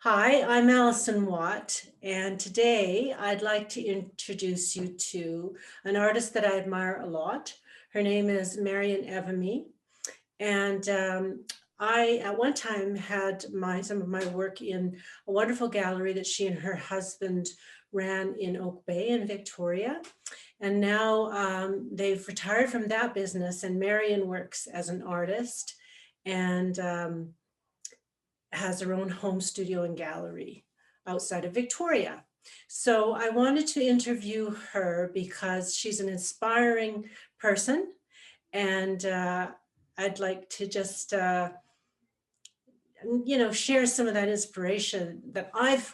Hi, I'm Allison Watt, and today I'd like to introduce you to an artist that I admire a lot. Her name is Marion Evamy, and I, at one time, had some of my work in a wonderful gallery that she and her husband ran in Oak Bay in Victoria. And now they've retired from that business, and Marion works as an artist and has her own home studio and gallery outside of Victoria. So I wanted to interview her because she's an inspiring person, and I'd like to just share some of that inspiration that I've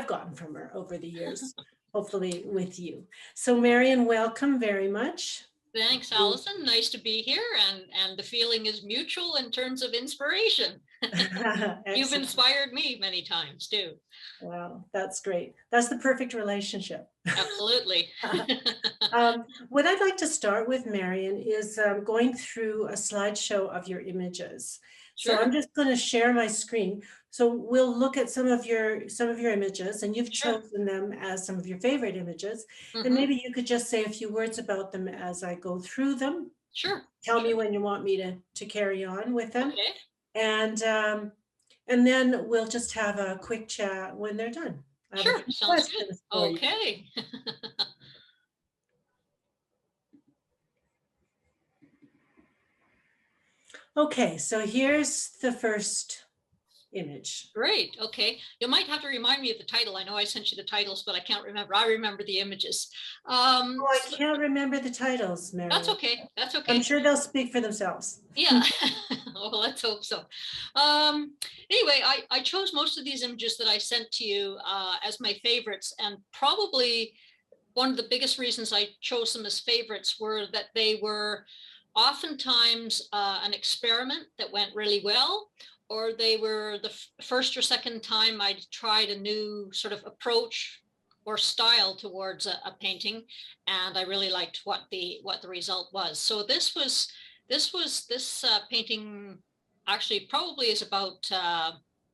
gotten from her over the years, hopefully with you. So Marion, welcome very much. Thanks, Allison. Nice to be here, and the feeling is mutual in terms of inspiration. You've inspired me many times too. Wow, that's great. That's the perfect relationship. Absolutely. What I'd like to start with, Marion, is going through a slideshow of your images. Sure. So I'm just going to share my screen. So we'll look at some of your images, and you've chosen them as some of your favorite images. And maybe you could just say a few words about them as I go through them. Sure. Tell me when you want me to carry on with them. Okay. And then we'll just have a quick chat when they're done. Sure, sounds good. Okay. Okay, so here's the first image. Great. Okay. You might have to remind me of the title. I know I sent you the titles, but I can't remember. I remember the images. I can't remember the titles, Mary. That's okay. That's okay. I'm sure they'll speak for themselves. Yeah. Well, let's hope so. Anyway, I chose most of these images that I sent to you as my favorites, and probably one of the biggest reasons I chose them as favorites were that they were oftentimes an experiment that went really well, or they were the first or second time I'd tried a new sort of approach or style towards a painting, and I really liked what the result was. So this painting actually probably is about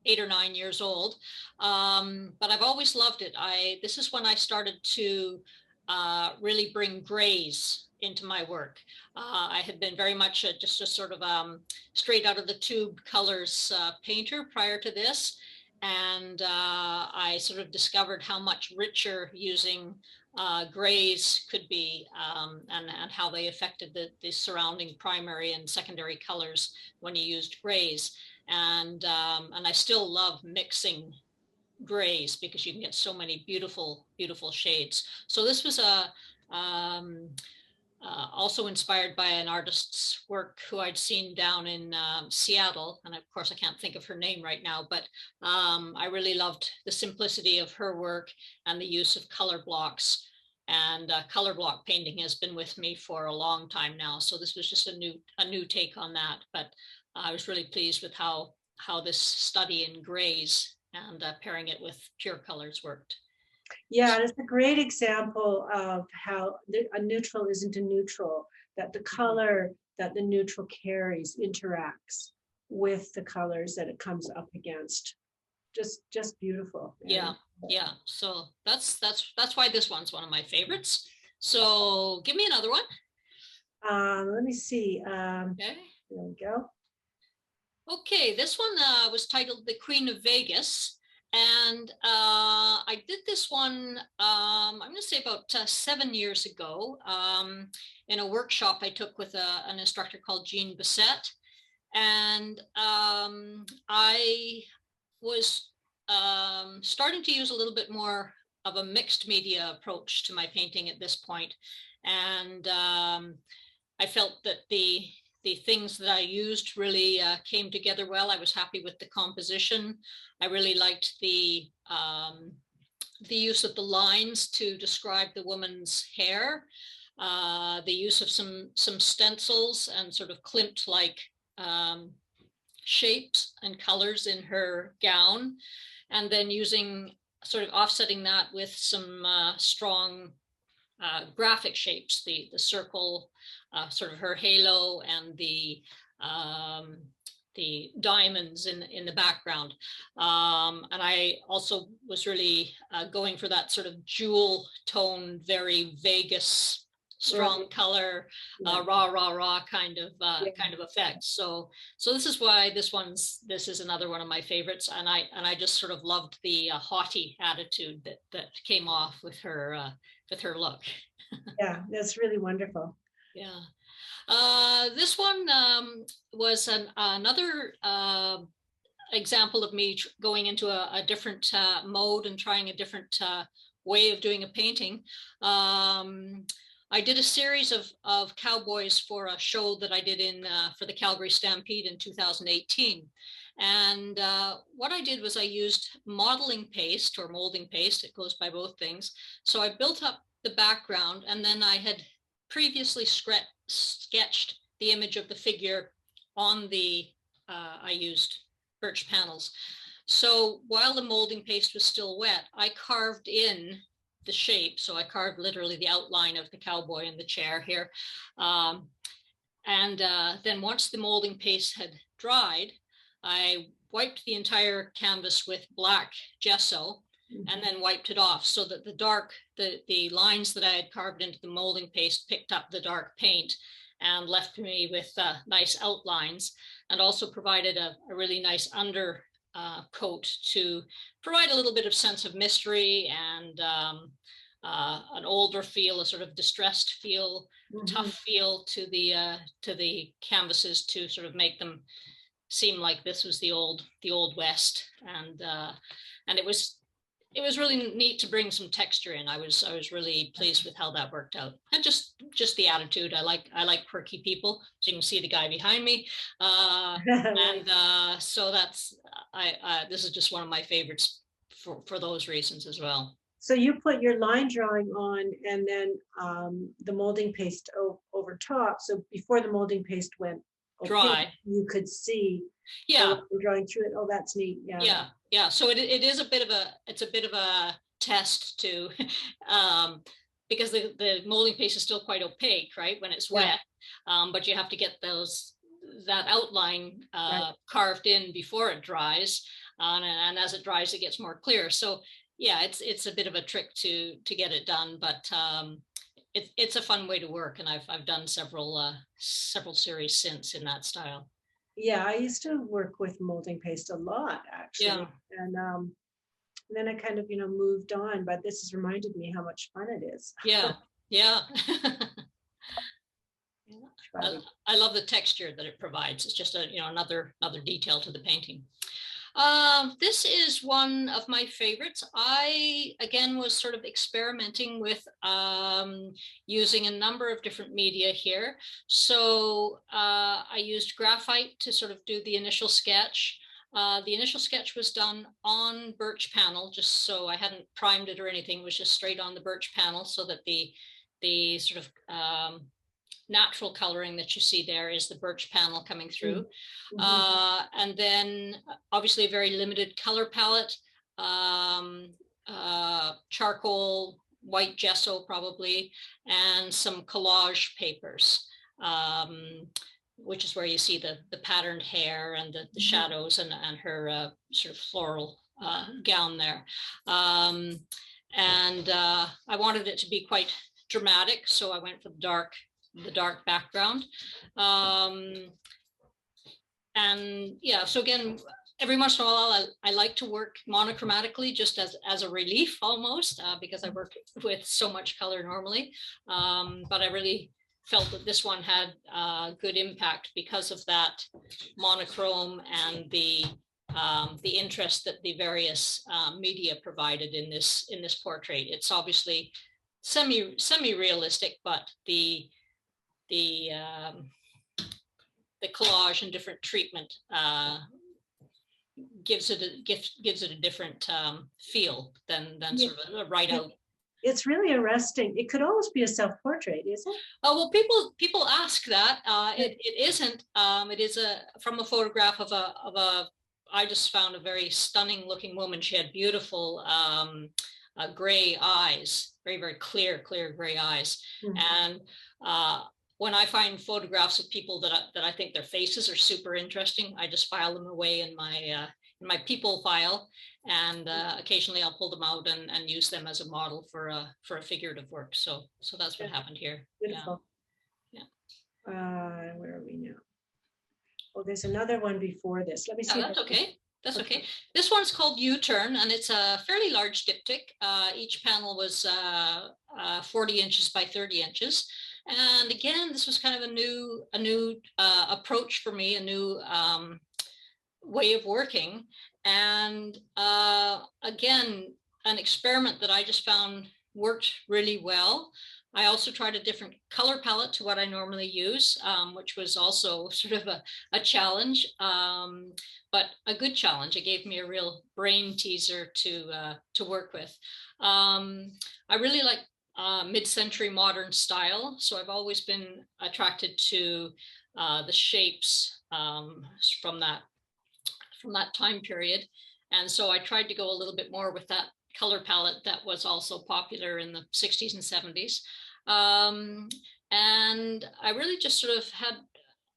8 or 9 years old, but I've always loved it. This is when I started to really bring grays into my work. I had been very much just a sort of straight out of the tube colors painter prior to this, and I sort of discovered how much richer using grays could be, and how they affected the surrounding primary and secondary colors when you used grays. And I still love mixing grays because you can get so many beautiful shades. So this was also inspired by an artist's work who I'd seen down in Seattle, and of course I can't think of her name right now, but I really loved the simplicity of her work and the use of color blocks. And color block painting has been with me for a long time now, so this was just a new take on that. But I was really pleased with how this study in grays and pairing it with pure colors worked. Yeah, it's a great example of how a neutral isn't a neutral, that the color that the neutral carries interacts with the colors that it comes up against. Just beautiful. Yeah. So that's why this one's one of my favorites. So give me another one. Let me see. Okay. There we go. Okay, this one was titled The Queen of Vegas. And I did this one, I'm going to say about 7 years ago, in a workshop I took with an instructor called Jean Bissett. And I was starting to use a little bit more of a mixed media approach to my painting at this point. And I felt that the things that I used really came together well. I was happy with the composition. I really liked the use of the lines to describe the woman's hair, the use of some stencils and sort of klimt-like shapes and colors in her gown, and then using sort of offsetting that with some strong graphic shapes, the circle, sort of her halo, and the the diamonds in the background. And I also was really going for that sort of jewel tone, very Vegas, strong color, rah kind of effect. So this is why this is another one of my favorites, and I just sort of loved the haughty attitude that came off with her look. Yeah, that's really wonderful. Yeah. This one was another example of me going into a different mode and trying a different way of doing a painting. I did a series of cowboys for a show that I did for the Calgary Stampede in 2018. And what I did was I used modeling paste or molding paste. It goes by both things. So I built up the background, and then I had previously sketched the image of the figure on the, I used birch panels. So while the molding paste was still wet, I carved in the shape. So I carved literally the outline of the cowboy in the chair here. Then once the molding paste had dried, I wiped the entire canvas with black gesso and then wiped it off so that the lines that I had carved into the molding paste picked up the dark paint and left me with nice outlines, and also provided a really nice under coat to provide a little bit of sense of mystery and an older feel, a sort of distressed feel, tough feel to the canvases, to sort of make them seem like this was the old West. And it was really neat to bring some texture in. I was really pleased with how that worked out. And just the attitude. I like quirky people. So you can see the guy behind me. So that's this is just one of my favorites for those reasons as well. So you put your line drawing on, and then the molding paste over top. So before the molding paste went dry, you could see drawing through it. Oh, that's neat. Yeah. So it is a bit of a test to because the molding paste is still quite opaque, right, when it's wet, but you have to get that outline carved in before it dries, and as it dries it gets more clear. So yeah, it's a bit of a trick to get it done, but it's a fun way to work, and I've done several series since in that style. Yeah, I used to work with molding paste a lot, actually. And then I kind of, moved on, but this has reminded me how much fun it is. Yeah. I love the texture that it provides. It's just another detail to the painting. This is one of my favorites. I, again, was sort of experimenting with using a number of different media here. So I used graphite to sort of do the initial sketch. The initial sketch was done on birch panel, just so I hadn't primed it or anything. It was just straight on the birch panel, so that the sort of natural coloring that you see there is the birch panel coming through. And then obviously a very limited color palette, charcoal, white gesso probably, and some collage papers, which is where you see the patterned hair and the shadows and her sort of floral gown there. I wanted it to be quite dramatic, so I went for the dark background. And yeah, so again, every once in a while I like to work monochromatically, just as a relief almost, because I work with so much color normally, but I really felt that this one had good impact because of that monochrome and the interest that the various media provided in this portrait. It's obviously semi-realistic, but the collage and different treatment gives it a different feel than sort of a write out. It's really arresting. It could almost be a self-portrait, isn't it? Oh, well, people ask that. It isn't. It is from a photograph of a. I just found a very stunning looking woman. She had beautiful gray eyes, very, very clear gray eyes. And when I find photographs of people that I think their faces are super interesting, I just file them away in my people file, and occasionally I'll pull them out and use them as a model for a figurative work. So that's what happened here. Beautiful. Yeah. Where are we now? Oh, there's another one before this. Let me see. That's okay. That's okay. This one's called U-Turn, and it's a fairly large diptych. Each panel was 40 inches by 30 inches. And again, this was kind of a new approach for me, a new way of working. And again, an experiment that I just found worked really well. I also tried a different color palette to what I normally use, which was also sort of a challenge, but a good challenge. It gave me a real brain teaser to work with. I really like mid-century modern style, so I've always been attracted to the shapes from that time period, and so I tried to go a little bit more with that color palette that was also popular in the 60s and 70s. And I really just sort of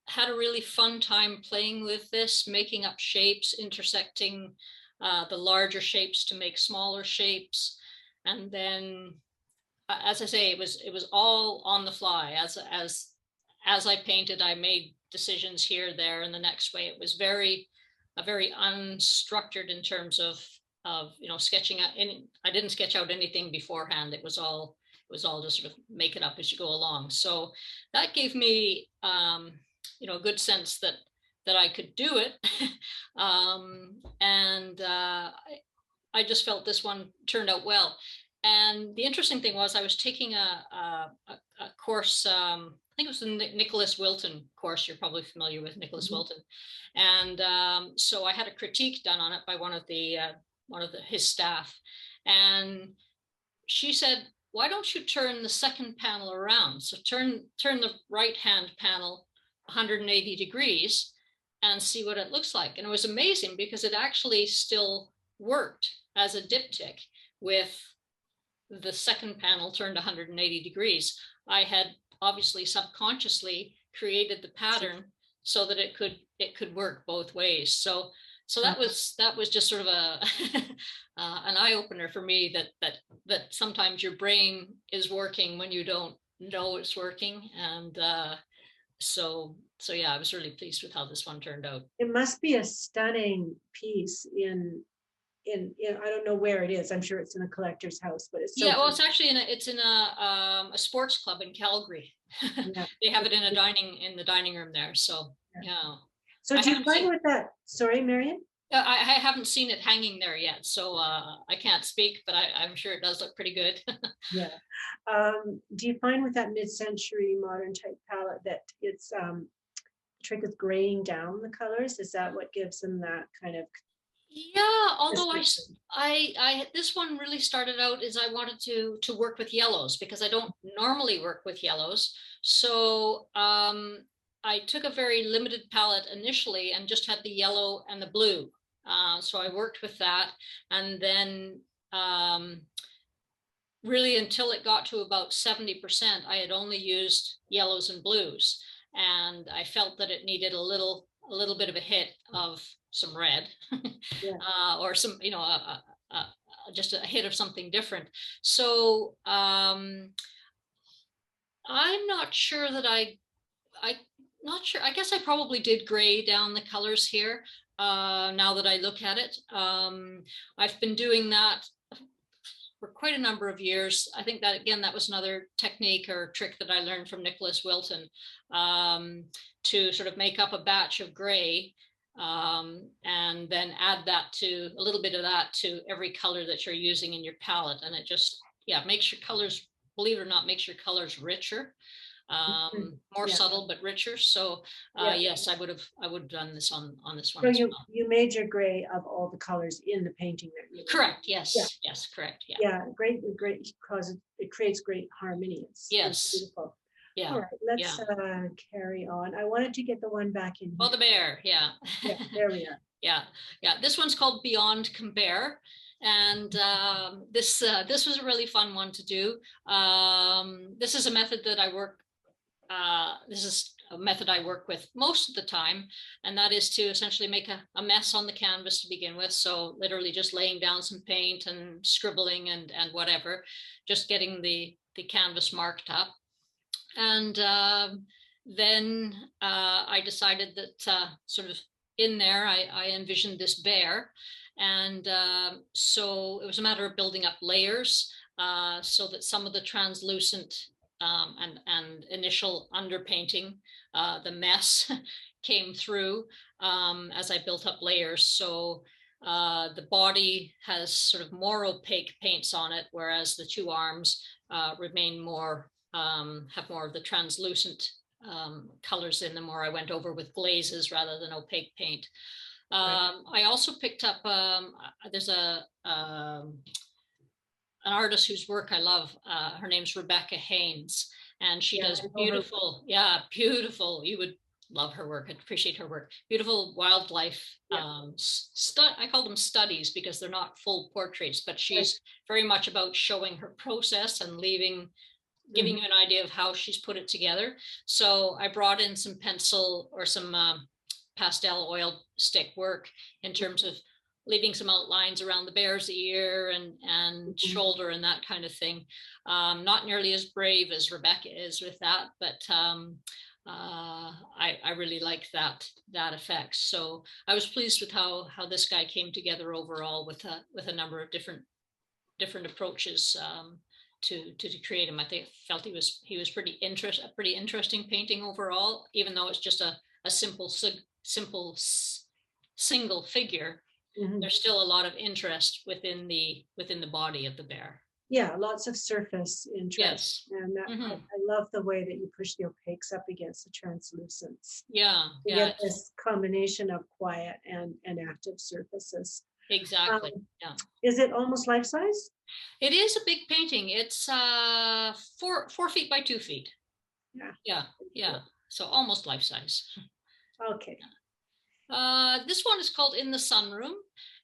had a really fun time playing with this, making up shapes, intersecting the larger shapes to make smaller shapes. And then, as I say, it was all on the fly. As I painted, I made decisions here, there, and the next way. It was very unstructured in terms of sketching out. I didn't sketch out anything beforehand. It was all just sort of make it up as you go along. So that gave me a good sense that I could do it. And I just felt this one turned out well. And the interesting thing was I was taking a course, I think it was the Nicholas Wilton course. You're probably familiar with Nicholas Wilton. And so I had a critique done on it by one of his staff. And she said, why don't you turn the second panel around? So turn the right-hand panel 180 degrees and see what it looks like. And it was amazing because it actually still worked as a diptych with the second panel turned 180 degrees. I had obviously subconsciously created the pattern so that it could work both ways. So that was just sort of an eye opener for me that sometimes your brain is working when you don't know it's working. And so yeah, I was really pleased with how this one turned out. It must be a stunning piece in I don't know where it is. I'm sure it's in a collector's house, but it's so well, it's actually in a sports club in Calgary. Yeah. They have it in the dining room there. So yeah. So do you find with that? Sorry, Marion. I haven't seen it hanging there yet, so I can't speak, but I'm sure it does look pretty good. Yeah. Do you find with that mid-century modern type palette that it's trick is graying down the colors? Is that what gives them that kind of? Yeah, although I this one really started out as I wanted to work with yellows because I don't normally work with yellows. So I took a very limited palette initially and just had the yellow and the blue. So I worked with that, and then really until it got to about 70%, I had only used yellows and blues, and I felt that it needed a little bit of a hit of some red. Yeah. Or some, just a hit of something different. So I'm not sure that not sure. I guess I probably did gray down the colors here. Now that I look at it, I've been doing that for quite a number of years. I think that, again, that was another technique or trick that I learned from Nicholas Wilton, to sort of make up a batch of gray, and then add that to a little bit of that to every color that you're using in your palette. And it just, makes your colors, believe it or not, makes your colors richer, more subtle, but richer. So yes, I would have done this on this one. So you made your gray of all the colors in the painting that you correct. Yes. Yeah. Yes, correct. Yeah. Great, because it creates great harmony. It's beautiful. Yeah. All right, let's carry on. I wanted to get the one back in here. Oh, the bear. Yeah. There we are. Yeah. This one's called Beyond Compare. And this was a really fun one to do. This is a method that I work this is a method I work with most of the time, and that is to essentially make a mess on the canvas to begin with. So literally just laying down some paint and scribbling and whatever, just getting the canvas marked up. And then I decided that sort of in there, I envisioned this bear. And so it was a matter of building up layers so that some of the translucent and initial underpainting, the mess came through as I built up layers. So the body has sort of more opaque paints on it, whereas the two arms remain more, have more of the translucent colors in them, or I went over with glazes rather than opaque paint. I also picked up, there's an artist whose work I love. Her name's Rebecca Haynes, and she does beautiful, beautiful. You would love her work. I'd appreciate her work. Beautiful wildlife. I call them studies because they're not full portraits, but she's very much about showing her process and giving you an idea of how she's put it together. So I brought in some pencil or some pastel oil stick work in terms of leaving some outlines around the bear's ear and shoulder and that kind of thing. Not nearly as brave as Rebecca is with that, but I really like that effect. So I was pleased with how this guy came together overall with a number of different approaches to create him. I felt he was pretty interesting painting overall, even though it's just a simple single figure. There's still a lot of interest within the body of the bear. Yeah, lots of surface interest. Yes. And I love the way that you push the opaques up against the translucents. Yeah. You get this combination of quiet and active surfaces. Exactly. Is it almost life size? It is a big painting. It's 4 feet by 2 feet. Yeah. So almost life size. Okay. This one is called In the Sunroom.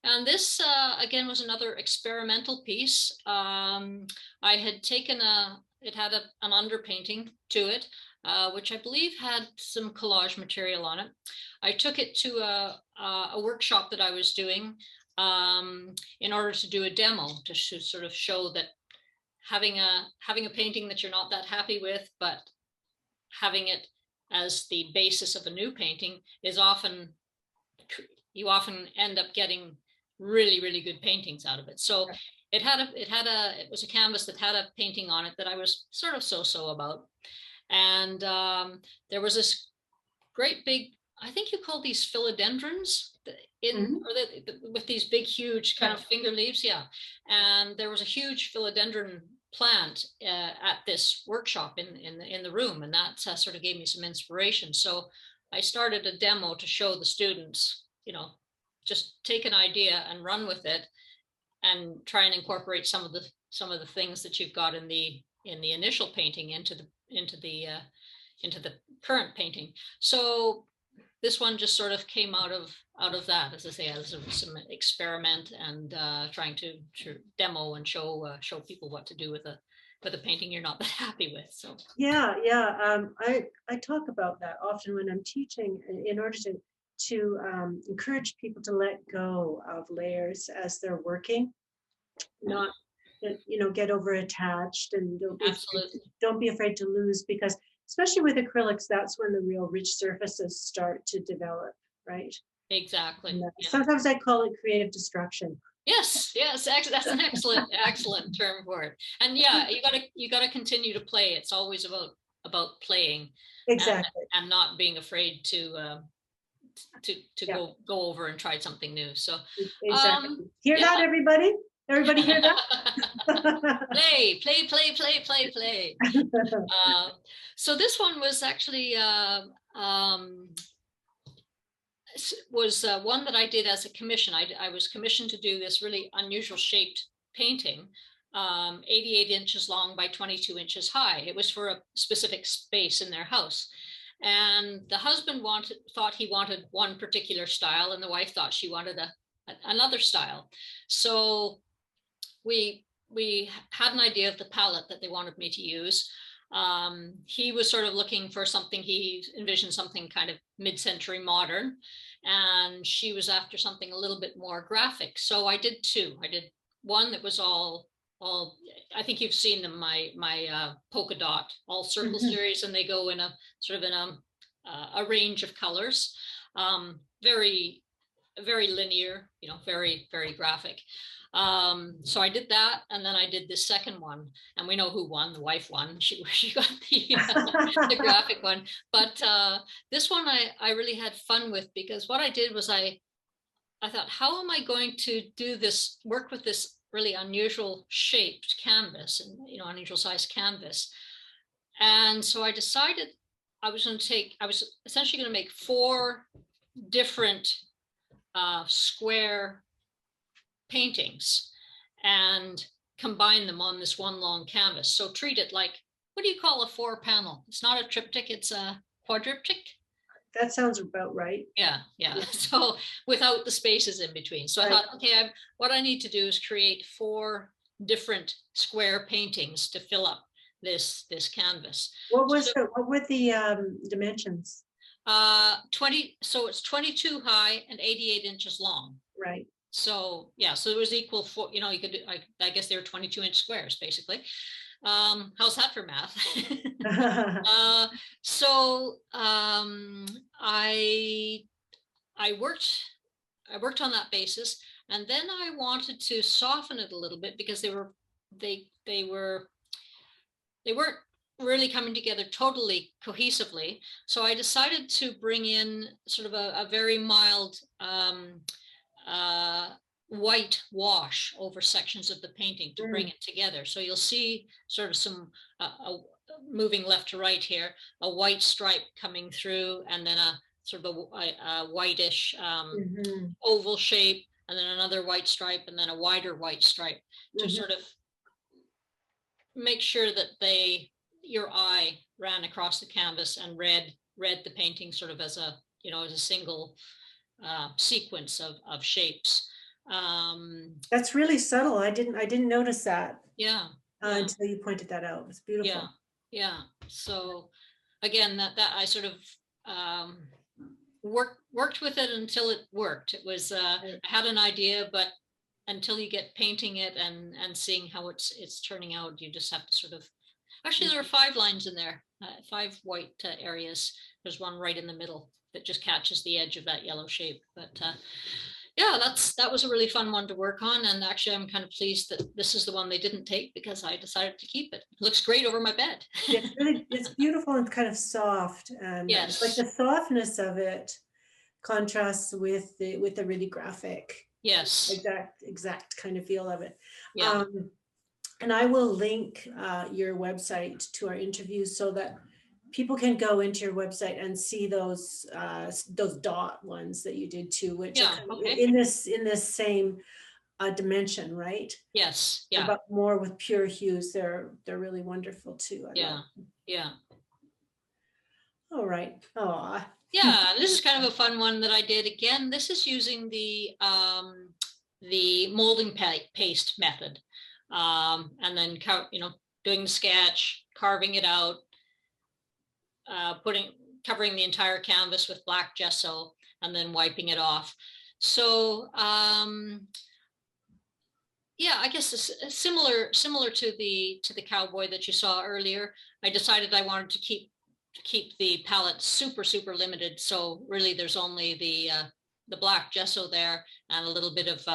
And this, again, was another experimental piece. I had taken it had an underpainting to it, which I believe had some collage material on it. I took it to a workshop that I was doing in order to do a demo to sort of show that having a painting that you're not that happy with, but having it as the basis of a new painting is you often end up getting really, really good paintings out of it. So it was a canvas that had a painting on it that I was sort of so about. And there was this great big, I think you call these philodendrons with these big, huge kind of finger leaves. Yeah. And there was a huge philodendron plant at this workshop in the room. And that sort of gave me some inspiration. So I started a demo to show the students, just take an idea and run with it and try and incorporate some of the things that you've got in the initial painting into the current painting. So this one just sort of came out of that, as I say, as some experiment and trying to demo and show people what to do with a painting you're not that happy with. So I talk about that often when I'm teaching, in order to encourage people to let go of layers as they're working, not get over attached, and don't be afraid to lose, because especially with acrylics, that's when the real rich surfaces start to develop, right? Exactly. Sometimes I call it creative destruction. Yes, that's an excellent term for it. And you gotta continue to play. It's always about playing, exactly, and not being afraid to go over and try something new. So exactly. Hear that, everybody? Everybody hear that? play. So this one was actually one that I did as a commission. I was commissioned to do this really unusual shaped painting, 88 inches long by 22 inches high. It was for a specific space in their house. And the husband thought he wanted one particular style, and the wife thought she wanted another style. So we had an idea of the palette that they wanted me to use. He was sort of looking for something, he envisioned something kind of mid-century modern, and she was after something a little bit more graphic. So I did two. I did one that was all I think you've seen them, my polka dot all circle Mhm. series, and they go in a sort of in a range of colors, very very linear, you know, very very graphic. So I did that, and then I did the second one, and we know who won. The wife won. She got the graphic one. But this one I really had fun with, because what I did was I thought, how am I going to do this, work with this really unusual shaped canvas, and you know, unusual sized canvas. And so I decided I was essentially going to make 4 different square paintings and combine them on this one long canvas. So treat it like, what do you call a 4-panel? It's not a triptych, it's a quadriptych. That sounds about right. Yeah. So without the spaces in between. So I thought, okay, what I need to do is create 4 different square paintings to fill up this canvas. What were the dimensions? 20, so it's 22 high and 88 inches long. Right. So yeah, so it was equal for, you know, you could do, I guess they were 22-inch squares basically. How's that for math? So I worked on that basis, and then I wanted to soften it a little bit, because they weren't really coming together totally cohesively. So I decided to bring in sort of a very mild white wash over sections of the painting to bring it together. So you'll see sort of some moving left to right here, a white stripe coming through, and then a sort of a whitish oval shape, and then another white stripe, and then a wider white stripe, to sort of make sure that your eye ran across the canvas and read the painting sort of as a, you know, as a single sequence of shapes. That's really subtle. I didn't notice that. Yeah. Until you pointed that out. It's beautiful. Yeah. So again, that I sort of worked with it until it worked. It was I had an idea, but until you get painting it and seeing how it's turning out, you just have to sort of. Actually, there are 5 lines in there, 5 white areas. There's one right in the middle that just catches the edge of that yellow shape. But yeah, that was a really fun one to work on. And actually, I'm kind of pleased that this is the one they didn't take, because I decided to keep it. It looks great over my bed. It's beautiful and kind of soft, and yes, like the softness of it contrasts with the really graphic. Yes. Exact kind of feel of it. Yeah. And I will link your website to our interview, so that people can go into your website and see those dot ones that you did too, which are in this same dimension, right? Yes. Yeah. But more with pure hues. They're really wonderful too. Yeah. All right. Oh. Yeah, this is kind of a fun one that I did. Again, this is using the molding paste method, and then doing the sketch, carving it out, covering the entire canvas with black gesso, and then wiping it off. So yeah, I guess it's similar to the cowboy that you saw earlier. I decided I wanted to keep the palette super limited. So really, there's only the black gesso there, and a little bit of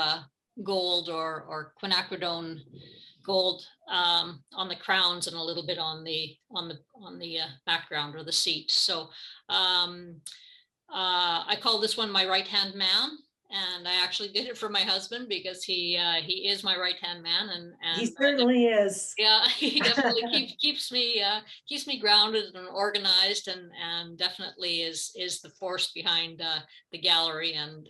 gold or quinacridone gold on the crowns, and a little bit on the background or the seat. So I call this one my right hand man, and I actually did it for my husband, because he is my right hand man, and he certainly is. Yeah, he definitely keeps me grounded and organized, and definitely is the force behind the gallery and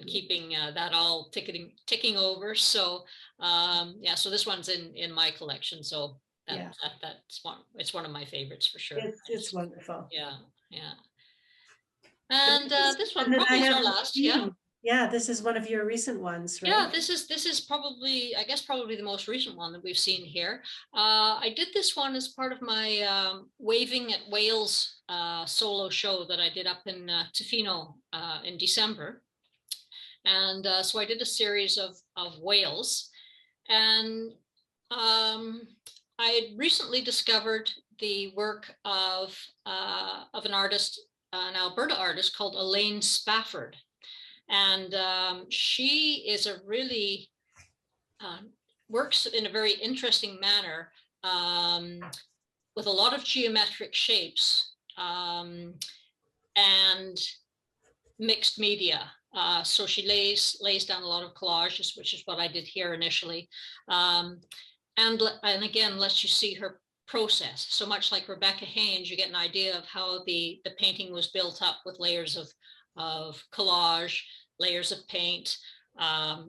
keeping that all ticking over. So yeah, so this one's in my collection. So that's one. It's one of my favorites for sure. It's wonderful. Yeah. And this one probably is our last. Yeah. Yeah, this is one of your recent ones, right? Yeah, this is probably, I guess, probably the most recent one that we've seen here. I did this one as part of my Waving at Wales solo show that I did up in Tofino in December. And so I did a series of whales. And I had recently discovered the work of an artist, an Alberta artist called Elaine Spafford. And she is a really works in a very interesting manner with a lot of geometric shapes and mixed media. So she lays down a lot of collages, which is what I did here initially, and again lets you see her process. So much like Rebecca Haynes, you get an idea of how the painting was built up with layers of collage, layers of paint.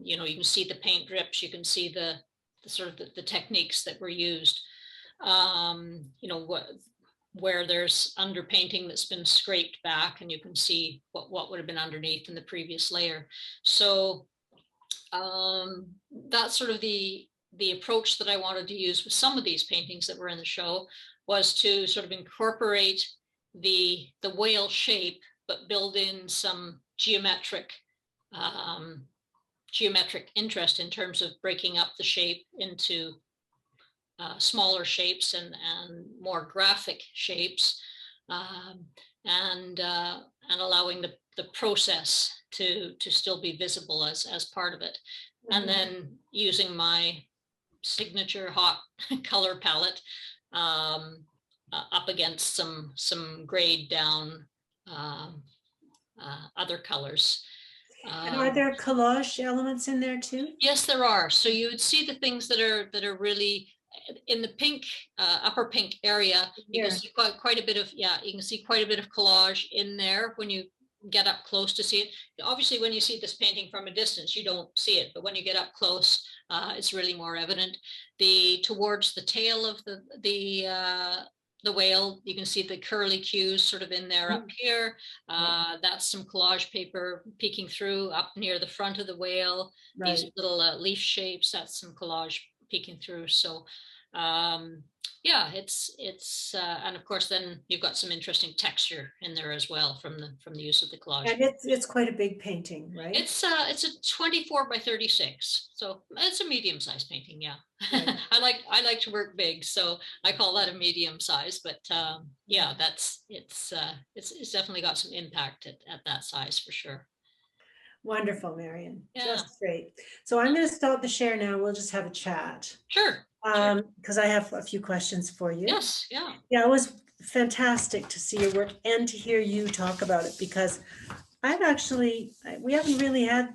You know, you can see the paint drips, you can see the sort of the techniques that were used. You know, where there's underpainting that's been scraped back, and you can see what would have been underneath in the previous layer. So that's sort of the approach that I wanted to use with some of these paintings that were in the show, was to sort of incorporate the whale shape, but build in some geometric interest in terms of breaking up the shape into smaller shapes and more graphic shapes, and allowing the process to still be visible as part of it. Mm-hmm. And then using my signature hot color palette up against some grayed down other colors. And are there collage elements in there too? Yes, there are. So you would see the things that are really in the pink, upper pink area. You can see quite a bit of, you can see quite a bit of collage in there when you get up close to see it. Obviously, when you see this painting from a distance, you don't see it, but when you get up close, it's really more evident. Towards the tail of the whale, you can see the curly cues sort of in there up here. That's some collage paper peeking through up near the front of the whale. Right. These little leaf shapes, that's some collage peeking through. So yeah, it's and of course then you've got some interesting texture in there as well from the use of the collage. And it's quite a big painting, right? It's a 24 by 36, so it's a medium-sized painting. Yeah. Right. I like to work big, so I call that a medium size. But yeah, it's definitely got some impact at that size for sure. Wonderful, Marion. Yeah. Just great. So I'm going to stop the share now. We'll just have a chat. Sure. Because I have a few questions for you. Yes. Yeah. Yeah, it was fantastic to see your work and to hear you talk about it, because we haven't really had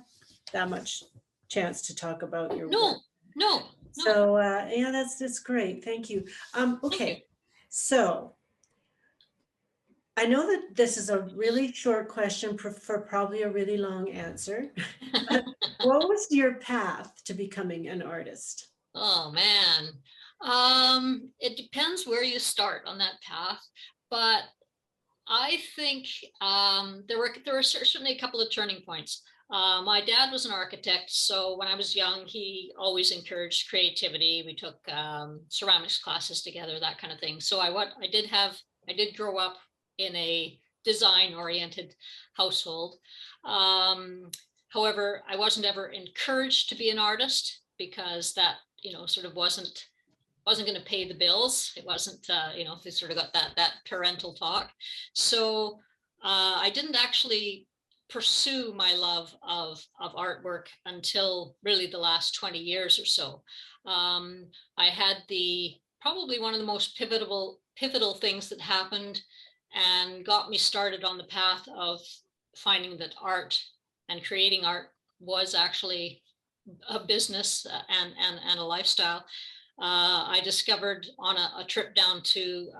that much chance to talk about your work. No. So yeah, that's great. Thank you. Okay, so I know that this is a really short question for probably a really long answer. What was your path to becoming an artist? Oh man, it depends where you start on that path, but I think there were certainly a couple of turning points. My dad was an architect, so when I was young, he always encouraged creativity. We took ceramics classes together, that kind of thing. So I did grow up in a design-oriented household. However, I wasn't ever encouraged to be an artist, because that, sort of wasn't going to pay the bills. It wasn't, they sort of got that parental talk. So I didn't actually pursue my love of artwork until really the last 20 years or so. I had probably one of the most pivotal things that happened and got me started on the path of finding that art and creating art was actually a business and a lifestyle. I discovered on a trip down to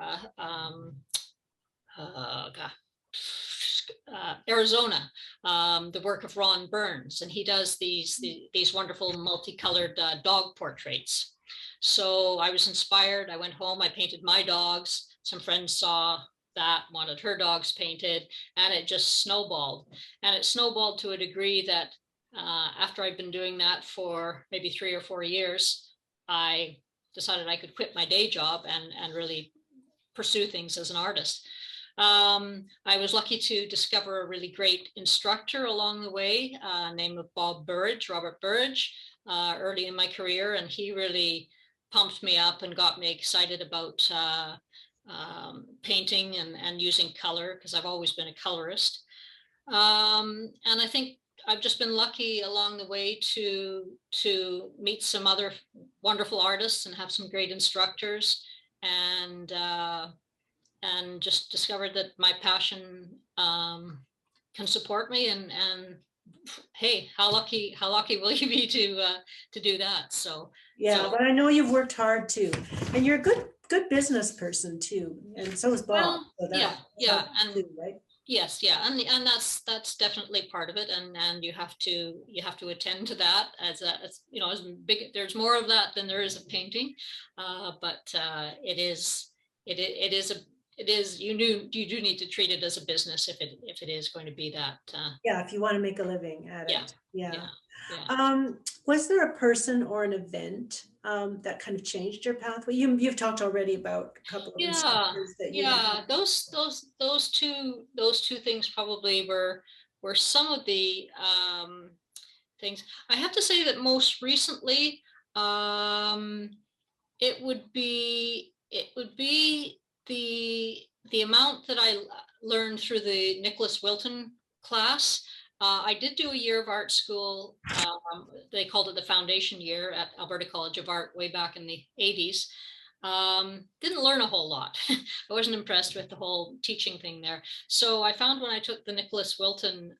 Arizona, the work of Ron Burns, and he does these wonderful multicolored dog portraits. So I was inspired. I went home, I painted my dogs. Some friends saw that, wanted her dogs painted, and it just snowballed. And it snowballed to a degree that after I'd been doing that for maybe 3 or 4 years, I decided I could quit my day job and really pursue things as an artist. I was lucky to discover a really great instructor along the way, named Robert Burridge, early in my career, and he really pumped me up and got me excited about painting and using color, because I've always been a colorist. And I think I've just been lucky along the way to meet some other wonderful artists and have some great instructors, and just discovered that my passion can support me, and hey, how lucky will you be to do that? So yeah, but I know you've worked hard too, and you're a good business person too, and so is Bob. Well, so yeah, and too, right? yes, yeah, and that's definitely part of it, and you have to attend to that as big. There's more of that than there is of painting, but it is you do need to treat it as a business if it is going to be that. Yeah, if you want to make a living at Yeah, it. Yeah. yeah. Was there a person or an event that kind of changed your pathway? You've talked already about a couple of instructors that you had. Those two things probably were some of the things. I have to say that most recently, it would be the amount that I learned through the Nicholas Wilton class. I did do a year of art school. They called it the foundation year at Alberta College of Art way back in the 80s. Didn't learn a whole lot. I wasn't impressed with the whole teaching thing there. So I found when I took the Nicholas Wilton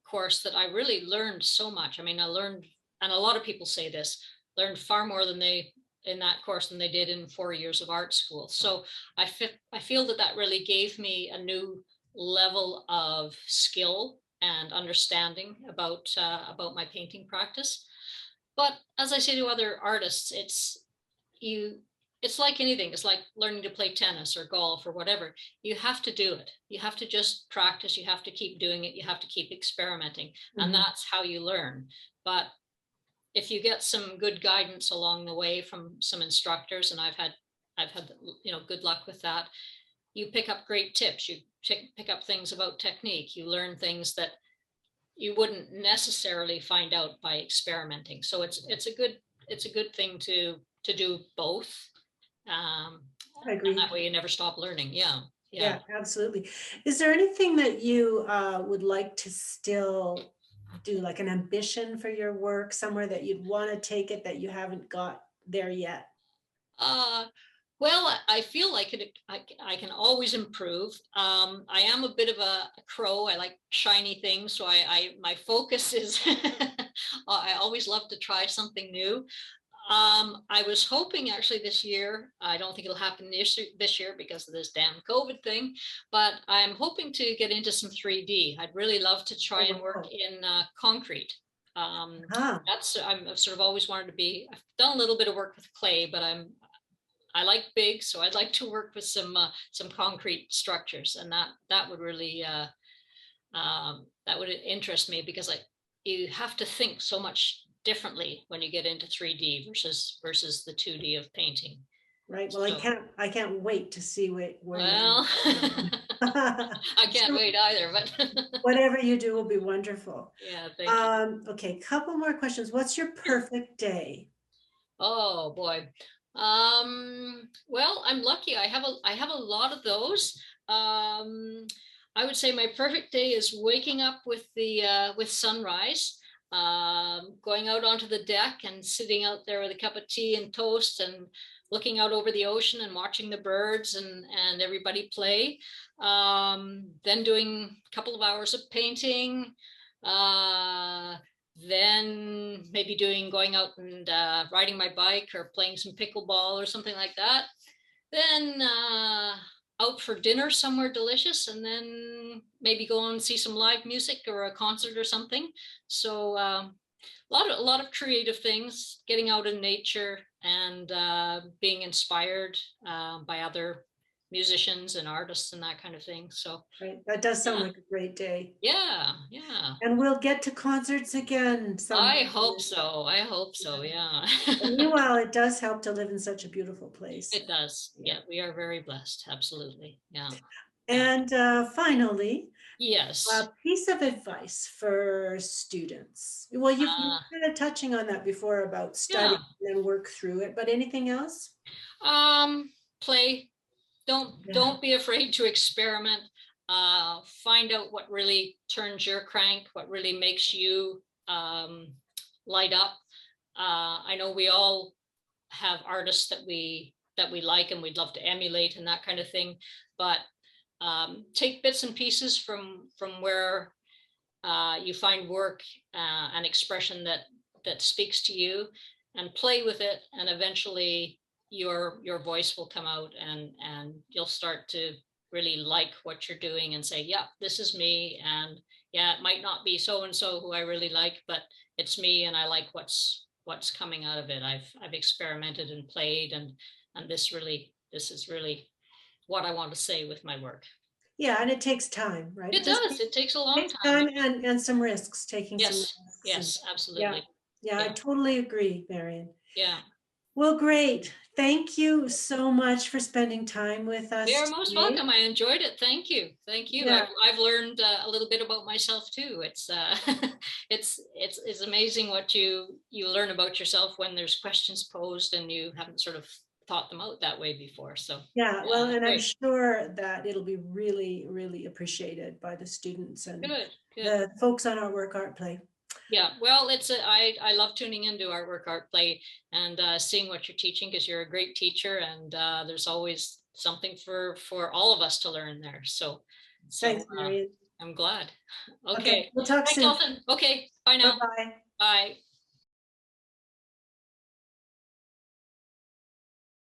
course that I really learned so much. I mean, I learned, and a lot of people say this, learned far more than they in that course than they did in 4 years of art school. So I feel that really gave me a new level of skill and understanding about my painting practice. But as I say to other artists, it's like anything. It's like learning to play tennis or golf or whatever. You have to do it. You have to just practice. You have to keep doing it. You have to keep experimenting. Mm-hmm. And that's how you learn. But if you get some good guidance along the way from some instructors, and I've had good luck with that, you pick up great tips. You pick up things about technique. You learn things that you wouldn't necessarily find out by experimenting. So it's a good thing to do both. I agree. And that way you never stop learning. Yeah, absolutely. Is there anything that you would like to still do, like an ambition for your work, somewhere that you'd want to take it that you haven't got there yet? Well, I feel like I can always improve. I am a bit of a crow. I like shiny things, so my focus is I always love to try something new. I was hoping actually this year, I don't think it'll happen this year because of this damn COVID thing, but I'm hoping to get into some 3D. I'd really love to try and work in concrete. I've sort of always wanted to be. I've done a little bit of work with clay, but I like big, so I'd like to work with some concrete structures, and that would really that would interest me, because you have to think so much differently when you get into 3D versus the 2D of painting. Right. Well, so, I can't wait to see where well, I can't wait either, but whatever you do will be wonderful. Yeah, thank you. Okay, couple more questions. What's your perfect day? Oh boy. Well, I'm lucky. I have a lot of those. I would say my perfect day is waking up with sunrise, going out onto the deck and sitting out there with a cup of tea and toast and looking out over the ocean and watching the birds and everybody play. Then doing a couple of hours of painting. Then maybe going out and riding my bike or playing some pickleball or something like that. Then out for dinner somewhere delicious, and then maybe go and see some live music or a concert or something. So a lot of creative things, getting out in nature and being inspired by other musicians and artists and that kind of thing. So Right. That does sound yeah, like a great day. yeah, yeah. And we'll get to concerts again I sometime. hope so. I hope so. Yeah. And meanwhile, it does help to live in such a beautiful place. It does. Yeah. Yeah, we are very blessed. Absolutely. Yeah. Yeah. And finally, a Yes. piece of advice for students. Well, you've Uh, kind of touching on that before about studying yeah. and then work through it, but anything else? Play. Yeah. Don't be afraid to experiment. Find out what really turns your crank, what really makes you light up. I know we all have artists that we like and we'd love to emulate and that kind of thing, but take bits and pieces from where you find work and expression that speaks to you, and play with it, and eventually your voice will come out, and you'll start to really like what you're doing and say, yeah, this is me. And yeah, it might not be so and so who I really like, but it's me, and I like what's coming out of it. I've experimented and played, and this is really what I want to say with my work. Yeah, and it takes time, right? It It just does. It takes a long takes time. time and some risks, taking some Yes, risks. And yes, yeah, absolutely. yeah, I Yeah, totally agree, Marion. yeah. Well, great. Thank you so much for spending time with us You're most today. welcome. I enjoyed it. Thank you. Thank you. Yeah, I've learned a little bit about myself too. It's it's amazing what you learn about yourself when there's questions posed and you haven't sort of thought them out that way before. So yeah. yeah, Well, it's and I'm great. sure that it'll be really, really appreciated by the students and Good, good. the folks on our work art play. Yeah, well, I love tuning into Artwork Art Play and seeing what you're teaching, because you're a great teacher, and there's always something for all of us to learn there. So Thanks, Marion. I'm glad. Okay, Okay, we'll talk thanks, soon. Elton. Okay, bye now. Bye-bye. Bye.